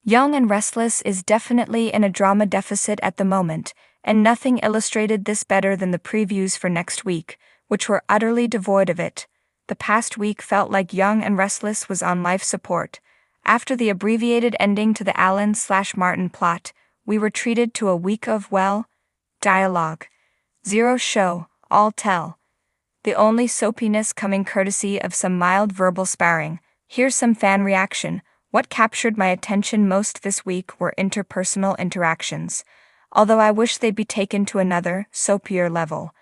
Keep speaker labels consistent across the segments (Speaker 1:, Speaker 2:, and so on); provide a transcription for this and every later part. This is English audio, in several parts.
Speaker 1: Young and Restless is definitely in a drama deficit at the moment, and nothing illustrated this better than the previews for next week, which were utterly devoid of it. The past week felt like Young and Restless was on life support. After the abbreviated ending to the Alan/Martin plot, we were treated to a week of, well, dialogue. Zero show, all tell. The only soapiness coming courtesy of some mild verbal sparring. Here's some fan reaction. What captured my attention most this week were interpersonal interactions, although I wish they'd be taken to another, soapier level.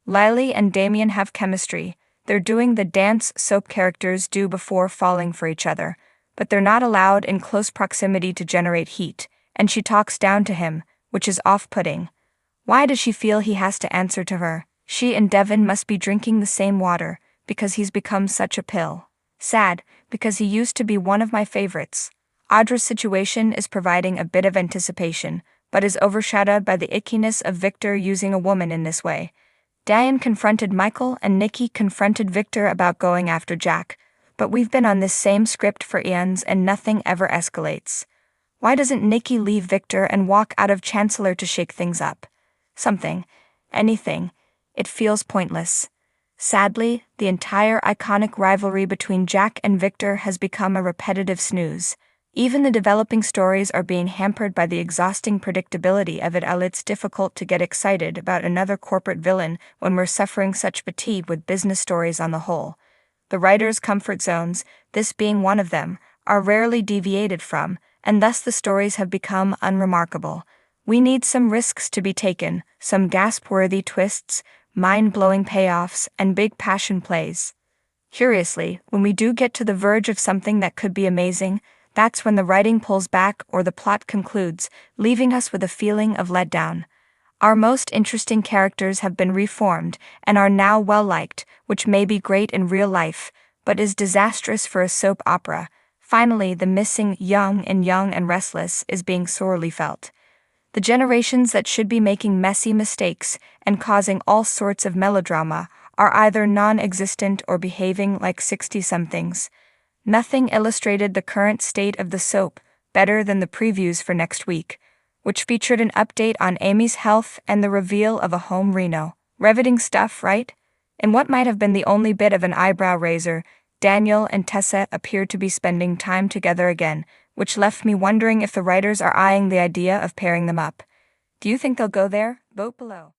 Speaker 1: Lily and Damien have chemistry. They're doing the dance soap characters do before falling for each other, but they're not allowed in close proximity to generate heat, and she talks down to him, which is off-putting. Why does she feel he has to answer to her? She and Devin must be drinking the same water, because he's become such a pill. Sad, because he used to be one of my favorites. Audra's situation is providing a bit of anticipation, but is overshadowed by the ickiness of Victor using a woman in this way. Diane confronted Michael and Nikki confronted Victor about going after Jack, but we've been on this same script for eons and nothing ever escalates. Why doesn't Nikki leave Victor and walk out of Chancellor to shake things up? Something. Anything. It feels pointless. Sadly, the entire iconic rivalry between Jack and Victor has become a repetitive snooze. Even the developing stories are being hampered by the exhausting predictability of it. It's difficult to get excited about another corporate villain when we're suffering such fatigue with business stories on the whole. The writers' comfort zones, this being one of them, are rarely deviated from, and thus the stories have become unremarkable. We need some risks to be taken, some gasp-worthy twists, mind-blowing payoffs, and big passion plays. Curiously, when we do get to the verge of something that could be amazing, that's when the writing pulls back or the plot concludes, leaving us with a feeling of letdown. Our most interesting characters have been reformed and are now well-liked, which may be great in real life, but is disastrous for a soap opera. Finally, the missing Young and Restless is being sorely felt. The generations that should be making messy mistakes and causing all sorts of melodrama are either non-existent or behaving like 60-somethings. Nothing illustrated the current state of the soap better than the previews for next week, which featured an update on Amy's health and the reveal of a home reno. Riveting stuff, right? In what might have been the only bit of an eyebrow raiser, Daniel and Tessa appeared to be spending time together again, which left me wondering if the writers are eyeing the idea of pairing them up. Do you think they'll go there? Vote below.